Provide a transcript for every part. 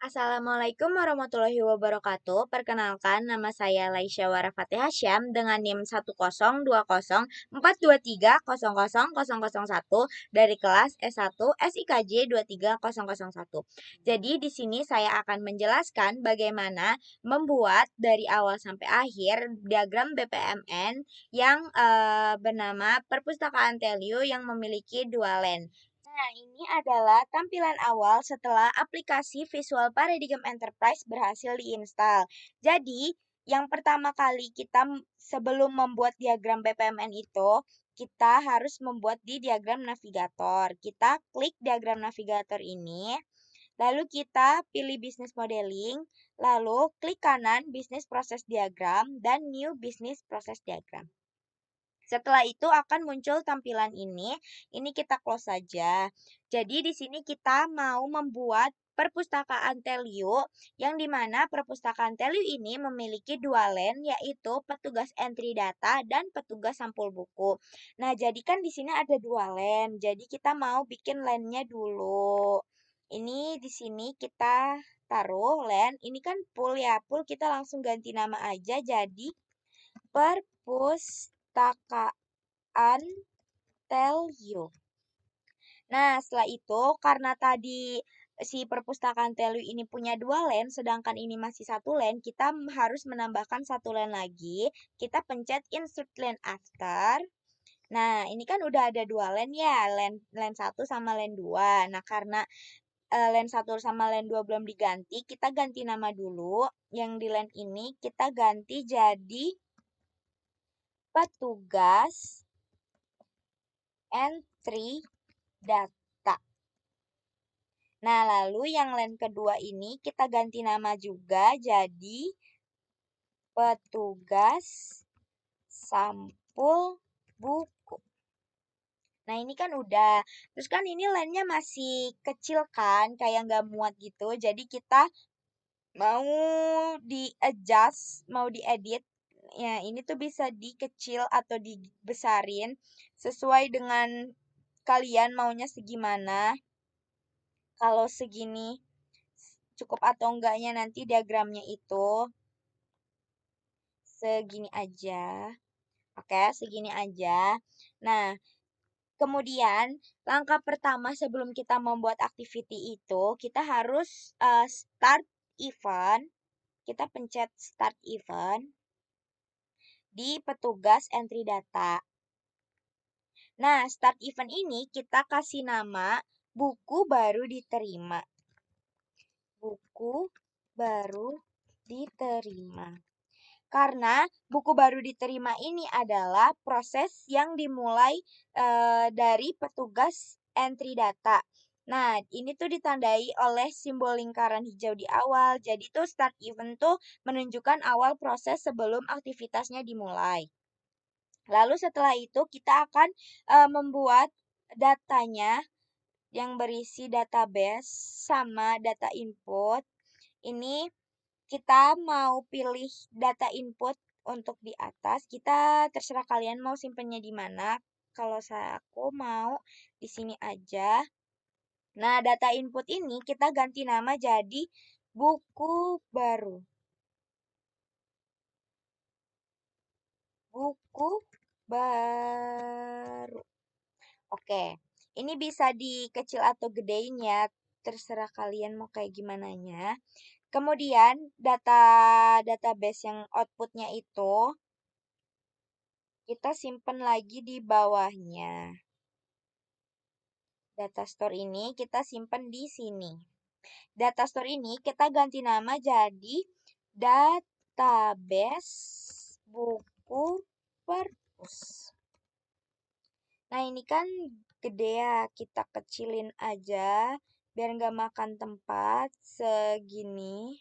Assalamualaikum warahmatullahi wabarakatuh. Perkenalkan, nama saya Laisya Warafati Hasyam dengan NIM 1020423000001 dari kelas S1 SIKJ 23001. Jadi di sini saya akan menjelaskan bagaimana membuat dari awal sampai akhir diagram BPMN yang bernama Perpustakaan Telio yang memiliki dua len. Nah, ini adalah tampilan awal setelah aplikasi Visual Paradigm Enterprise berhasil diinstal. Jadi, yang pertama kali sebelum membuat diagram BPMN itu, kita harus membuat di diagram navigator. Kita klik diagram navigator ini, lalu kita pilih Business Modeling, lalu klik kanan Business Process Diagram dan New Business Process Diagram. Setelah itu akan muncul tampilan ini. Ini kita close saja. Jadi di sini kita mau membuat perpustakaan Telio yang dimana perpustakaan Telio ini memiliki dua len yaitu petugas entry data dan petugas sampul buku. Nah, jadi kan di sini ada dua len. Jadi kita mau bikin lennya dulu. Ini di sini kita taruh len. Ini kan pool ya. Pool kita langsung ganti nama aja jadi perpustakaan tell you. Nah, setelah itu karena tadi si perpustakaan tell you ini punya dua len, sedangkan ini masih satu len, kita harus menambahkan satu len lagi. Kita pencet insert len after. Nah, ini kan udah ada dua len ya, len 1 sama len 2. Nah, karena len 1 sama len 2 belum diganti, kita ganti nama dulu. Yang di len ini kita ganti jadi petugas entry data. Nah, lalu yang len kedua ini kita ganti nama juga jadi petugas sampul buku. Nah, ini kan udah. Terus kan ini lennya masih kecil kan, kayak nggak muat gitu. Jadi kita mau di-adjust, mau diedit. Ya, ini tuh bisa dikecil atau dibesarin sesuai dengan kalian maunya segimana. Kalau segini cukup atau enggaknya nanti diagramnya itu segini aja. Oke, segini aja. Nah, kemudian langkah pertama sebelum kita membuat activity itu, kita harus start event. Kita pencet start event di petugas entry data. Nah, start event ini kita kasih nama buku baru diterima. Buku baru diterima. Karena buku baru diterima ini adalah proses yang dimulai dari petugas entry data. Nah, ini tuh ditandai oleh simbol lingkaran hijau di awal. Jadi tuh start event tuh menunjukkan awal proses sebelum aktivitasnya dimulai. Lalu setelah itu kita akan membuat datanya yang berisi database sama data input. Ini kita mau pilih data input untuk di atas. Kita terserah kalian mau simpennya di mana. Kalau aku mau di sini aja. Nah, data input ini kita ganti nama jadi buku baru. Buku baru. Oke, ini bisa dikecil atau gedein ya, terserah kalian mau kayak gimana nya. Kemudian database yang outputnya itu kita simpen lagi di bawahnya. Data store ini kita simpen di sini. Data store ini kita ganti nama jadi database buku perpus. Nah, ini kan gede ya, kita kecilin aja biar nggak makan tempat segini.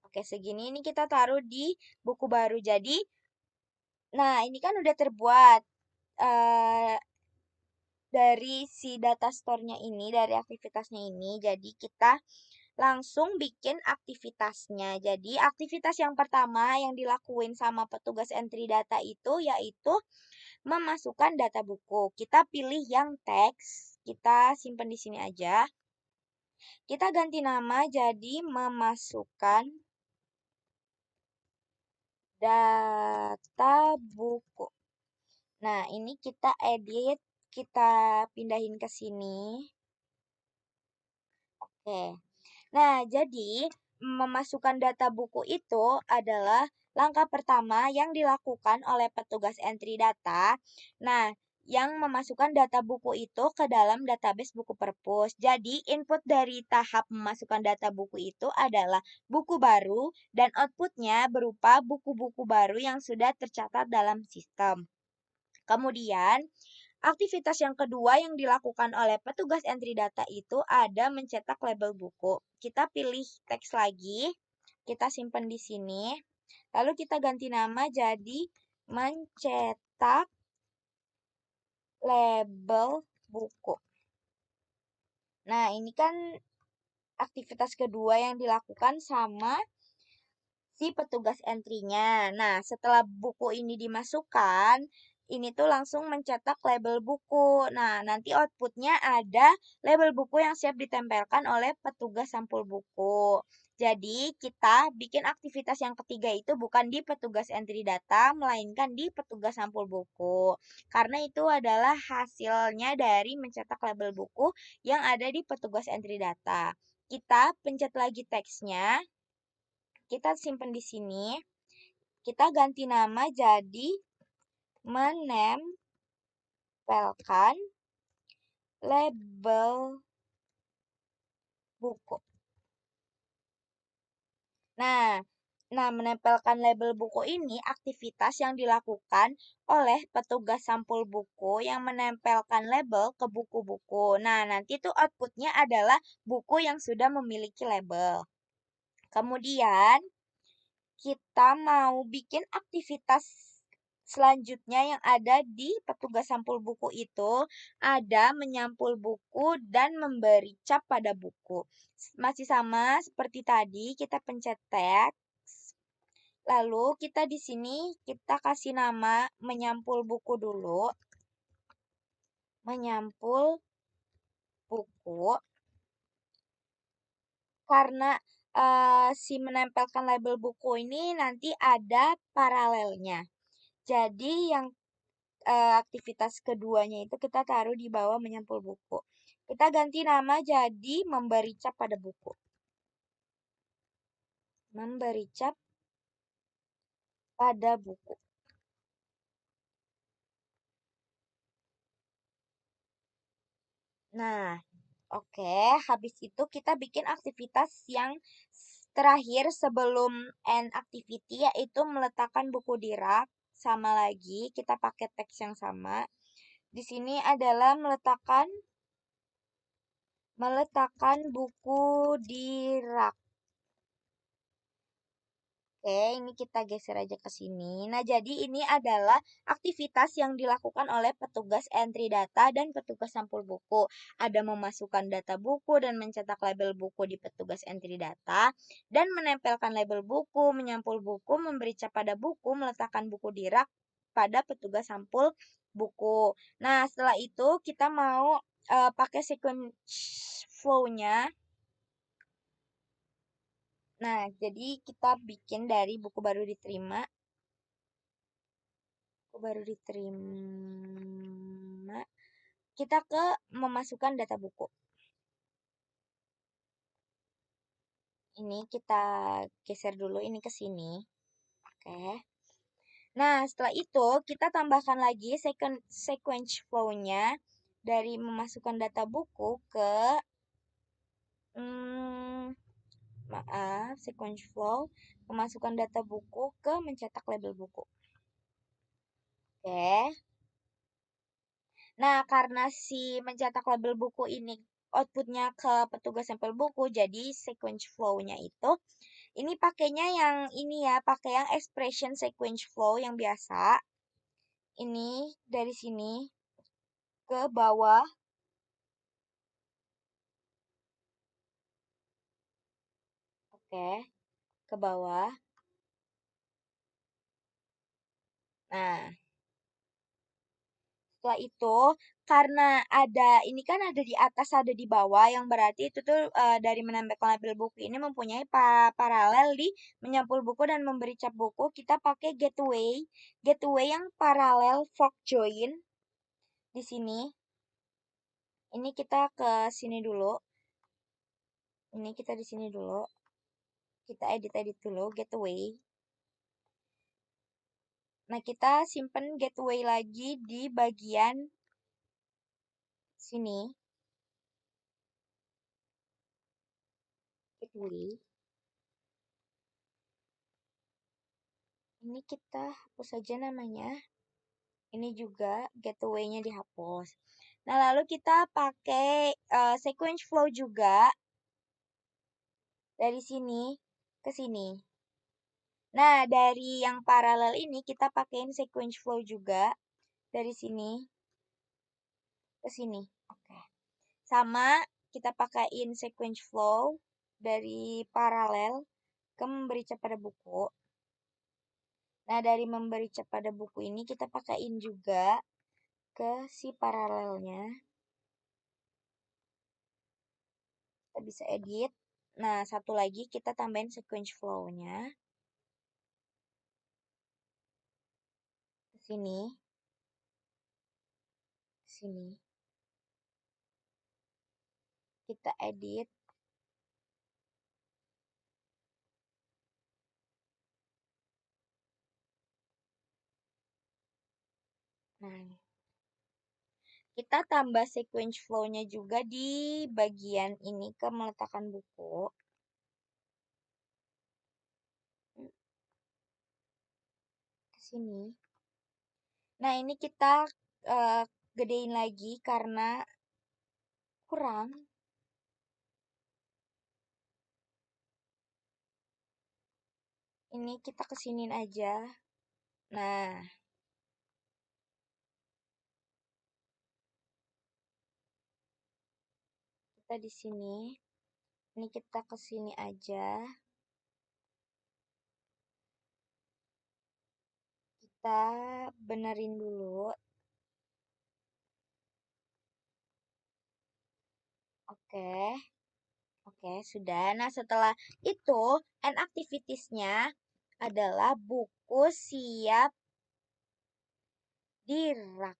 Oke, segini ini kita taruh di buku baru. Jadi, nah ini kan udah terbuat dari si data store-nya ini, dari aktivitasnya ini. Jadi, kita langsung bikin aktivitasnya. Jadi, aktivitas yang pertama yang dilakuin sama petugas entry data itu yaitu memasukkan data buku. Kita pilih yang teks, kita simpan di sini aja. Kita ganti nama jadi memasukkan data buku. Nah, ini kita edit, kita pindahin ke sini. Oke. Nah, jadi memasukkan data buku itu adalah langkah pertama yang dilakukan oleh petugas entry data. Nah, yang memasukkan data buku itu ke dalam database buku perpus. Jadi, input dari tahap memasukkan data buku itu adalah buku baru dan outputnya berupa buku-buku baru yang sudah tercatat dalam sistem. Kemudian, aktivitas yang kedua yang dilakukan oleh petugas entry data itu ada mencetak label buku. Kita pilih teks lagi, kita simpan di sini, lalu kita ganti nama jadi mencetak label buku. Nah, ini kan aktivitas kedua yang dilakukan sama si petugas entry-nya. Nah, setelah buku ini dimasukkan, ini tuh langsung mencetak label buku. Nah, nanti outputnya ada label buku yang siap ditempelkan oleh petugas sampul buku. Jadi, kita bikin aktivitas yang ketiga itu bukan di petugas entry data, melainkan di petugas sampul buku. Karena itu adalah hasilnya dari mencetak label buku yang ada di petugas entry data. Kita pencet lagi teksnya, kita simpan di sini, kita ganti nama jadi menempelkan label buku. Nah, menempelkan label buku ini aktivitas yang dilakukan oleh petugas sampul buku yang menempelkan label ke buku-buku. Nah, nanti tuh outputnya adalah buku yang sudah memiliki label. Kemudian, kita mau bikin aktivitas selanjutnya yang ada di petugas sampul buku itu ada menyampul buku dan memberi cap pada buku. Masih sama seperti tadi, kita pencet teks. Lalu kita di sini kita kasih nama menyampul buku dulu. Menyampul buku. Karena si menempelkan label buku ini nanti ada paralelnya. Jadi yang aktivitas keduanya itu kita taruh di bawah menyampul buku. Kita ganti nama jadi memberi cap pada buku. Memberi cap pada buku. Nah, oke. Habis itu kita bikin aktivitas yang terakhir sebelum end activity yaitu meletakkan buku di rak. Sama lagi, kita pakai teks yang sama. Di sini adalah meletakkan buku di rak. Oke, ini kita geser aja ke sini. Nah, jadi ini adalah aktivitas yang dilakukan oleh petugas entry data dan petugas sampul buku. Ada memasukkan data buku dan mencetak label buku di petugas entry data, dan menempelkan label buku, menyampul buku, memberi cap pada buku, meletakkan buku di rak pada petugas sampul buku. Nah, setelah itu kita mau pakai sequence flow-nya. Nah, jadi kita bikin dari buku baru diterima. Buku baru diterima. Kita ke memasukkan data buku. Ini kita geser dulu ini ke sini. Oke. Nah, setelah itu kita tambahkan lagi sequence flow-nya dari memasukkan data buku ke sequence flow, memasukkan data buku ke mencetak label buku. Oke. Nah, karena si mencetak label buku ini outputnya ke petugas sampel buku, jadi sequence flow-nya itu, ini pakainya yang ini ya, pakai yang expression sequence flow yang biasa. Ini dari sini ke bawah. Oke, ke bawah. Nah, Setelah itu, karena ini kan ada di atas, ada di bawah, yang berarti itu tuh dari menempelkan label buku ini mempunyai paralel di menyampul buku dan memberi cap buku. Kita pakai gateway yang paralel fork join di sini. Ini kita ke sini dulu. Ini kita di sini dulu. Kita edit dulu gateway. Nah, kita simpen gateway lagi di bagian sini. Gateway. Ini kita hapus saja namanya. Ini juga gateway-nya dihapus. Nah, lalu kita pakai sequence flow juga dari sini ke sini. Nah, dari yang paralel ini kita pakein sequence flow juga dari sini ke sini. Oke. Sama kita pakein sequence flow dari paralel ke memberi cap pada buku. Nah, dari memberi cap pada buku ini kita pakein juga ke si paralelnya. Kita bisa edit. Nah, satu lagi kita tambahin sequence flow-nya. Ke sini. Sini. Kita edit. Nah, kita tambah sequence flow-nya juga di bagian ini ke meletakkan buku. Ke sini. Nah, ini kita gedein lagi karena kurang. Ini kita kesinin aja. Nah, kita di sini. Ini kita kesini aja. Kita benerin dulu. Oke. Oke, sudah. Nah, setelah itu, end activities-nya adalah buku siap dirak.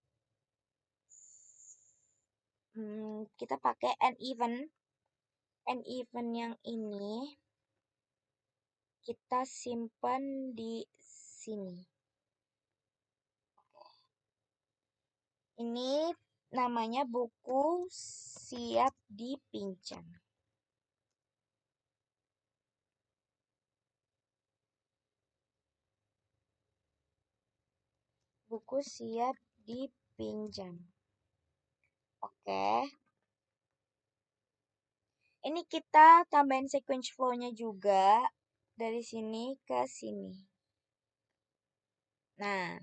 Kita pakai end event. End event yang ini kita simpan di sini. Ini namanya buku siap dipinjam. Buku siap dipinjam. Oke. Ini kita tambahin sequence flow-nya juga dari sini ke sini. Nah,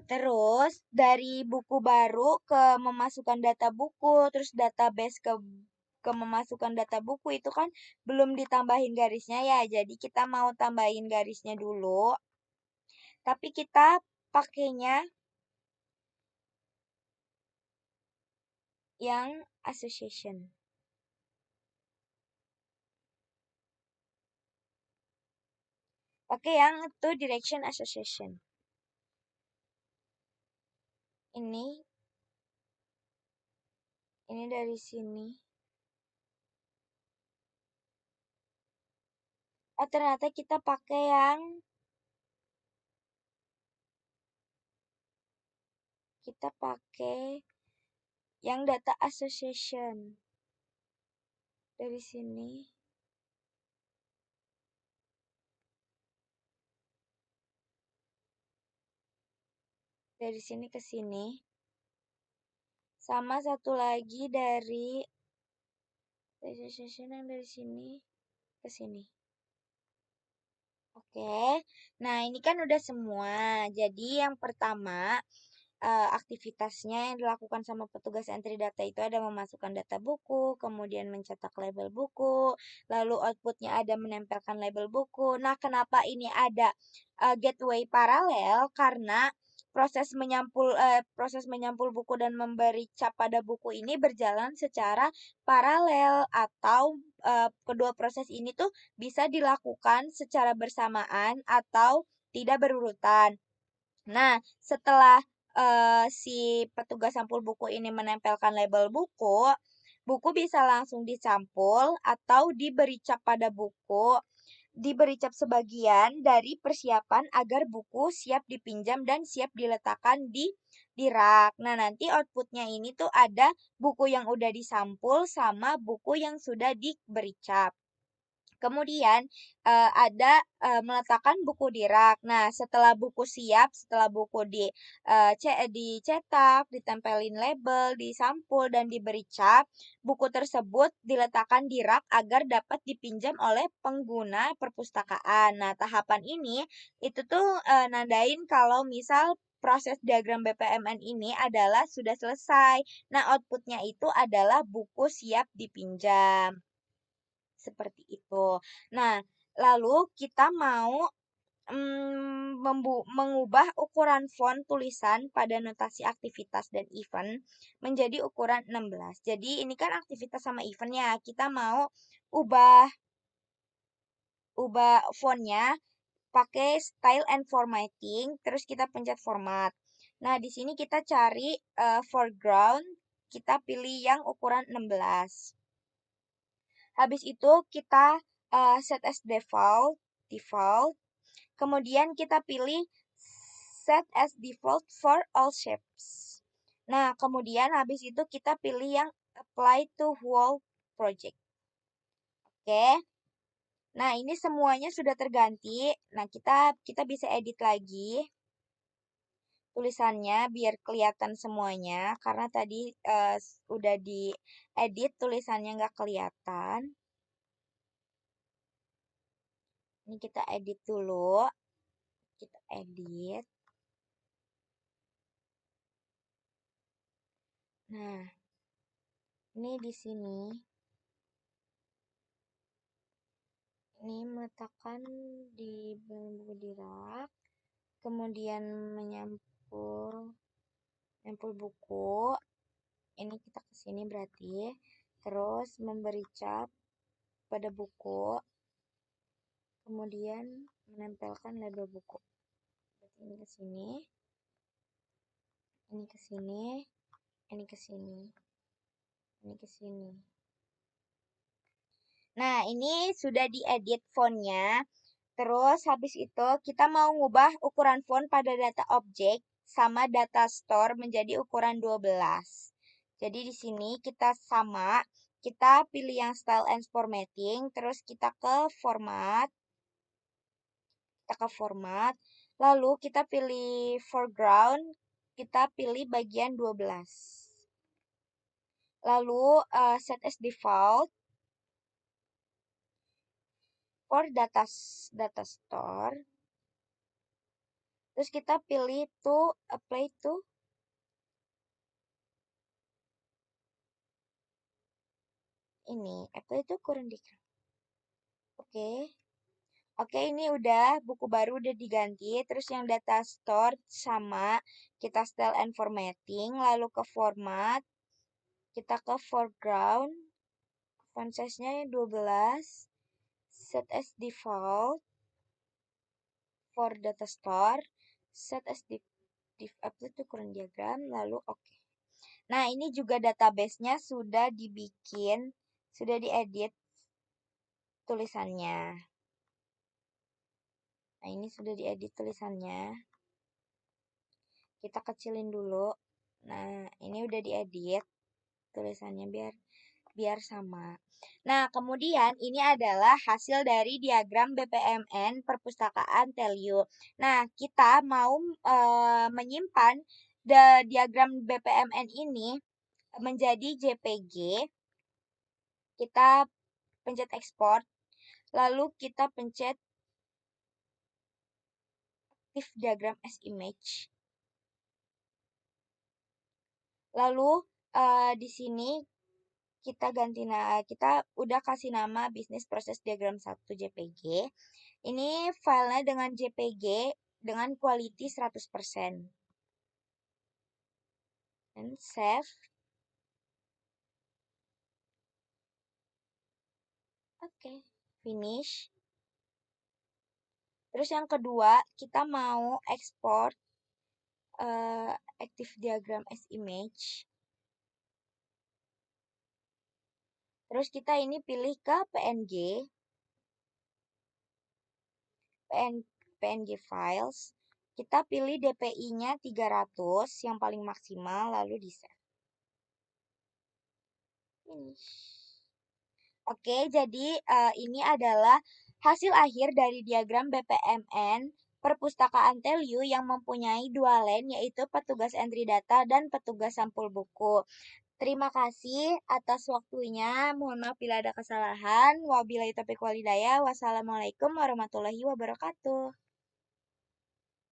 terus dari buku baru ke memasukkan data buku, terus database ke memasukkan data buku itu kan belum ditambahin garisnya ya. Jadi kita mau tambahin garisnya dulu. Tapi kita pakainya yang association. Pakai yang itu direction association. Ini dari sini. Oh, ternyata kita pakai yang data association. Dari sini. Dari sini ke sini. Sama satu lagi dari association yang dari sini ke sini. Oke. Nah, ini kan udah semua. Jadi yang pertama aktivitasnya yang dilakukan sama petugas entry data itu ada memasukkan data buku, kemudian mencetak label buku, lalu outputnya ada menempelkan label buku. Nah, kenapa ini ada gateway paralel? Karena proses menyampul buku dan memberi cap pada buku ini berjalan secara paralel atau kedua proses ini tuh bisa dilakukan secara bersamaan atau tidak berurutan. Nah, setelah si petugas sampul buku ini menempelkan label buku, buku bisa langsung disampul atau diberi cap pada buku, diberi cap sebagian dari persiapan agar buku siap dipinjam dan siap diletakkan di rak. Nah, nanti outputnya ini tuh ada buku yang udah disampul sama buku yang sudah diberi cap. Kemudian ada meletakkan buku di rak. Nah, setelah buku siap, setelah buku dicetak, ditempelin label, disampul dan diberi cap, buku tersebut diletakkan di rak agar dapat dipinjam oleh pengguna perpustakaan. Nah, tahapan ini itu tuh nandain kalau misal proses diagram BPMN ini adalah sudah selesai. Nah, outputnya itu adalah buku siap dipinjam. Seperti itu. Nah, lalu kita mau mengubah ukuran font tulisan pada notasi aktivitas dan event menjadi ukuran 16. Jadi ini kan aktivitas sama eventnya. Kita mau ubah fontnya pakai style and formatting, terus kita pencet format. Nah, di sini kita cari foreground, kita pilih yang ukuran 16. Habis itu kita set as default. Kemudian kita pilih set as default for all shapes. Nah, kemudian habis itu kita pilih yang apply to whole project. Oke. Nah, ini semuanya sudah terganti. Nah, kita bisa edit lagi tulisannya biar kelihatan semuanya karena tadi udah diedit tulisannya nggak kelihatan. Ini kita edit dulu. Kita edit. Nah, ini di sini. Ini meletakkan di buku di rak. Kemudian menyampul buku. Ini kita ke sini berarti. Terus memberi cap pada buku. Kemudian menempelkan label buku. Berarti ini ke sini. Ini ke sini. Ini ke sini. Ini ke sini. Nah, ini sudah diedit fontnya. Terus habis itu kita mau ngubah ukuran font pada data objek sama data store menjadi ukuran 12. Jadi di sini kita pilih yang style and formatting, terus kita ke format, lalu kita pilih foreground, kita pilih bagian 12. Lalu set as default for data store. Terus kita pilih to apply to ini. Apply to kurang dikit. Oke, ini udah buku baru udah diganti. Terus yang data store sama kita style and formatting, lalu ke format, kita ke foreground, font size-nya 12, set as default for data store, set as upload to current diagram, lalu oke. Nah, ini juga database-nya sudah dibikin, sudah diedit tulisannya. Nah, ini sudah diedit tulisannya. Kita kecilin dulu. Nah, ini udah diedit tulisannya biar sama. Nah, kemudian ini adalah hasil dari diagram BPMN Perpustakaan Telu. Nah, kita mau menyimpan diagram BPMN ini menjadi JPG. Kita pencet export, lalu kita pencet active diagram as image. Lalu di sini kita udah kasih nama bisnis proses diagram 1 JPG. Ini filenya dengan JPG dengan quality 100%. and save. Oke, finish. Terus yang kedua, kita mau export active diagram as image. Terus kita ini pilih ke PNG, PNG files. Kita pilih DPI-nya 300 yang paling maksimal, lalu di save. Finish. Oke, jadi ini adalah hasil akhir dari diagram BPMN Perpustakaan Telu yang mempunyai dua line, yaitu petugas entry data dan petugas sampul buku. Terima kasih atas waktunya. Mohon maaf bila ada kesalahan. Wabillahi taufiq walhidayah. Wassalamualaikum warahmatullahi wabarakatuh.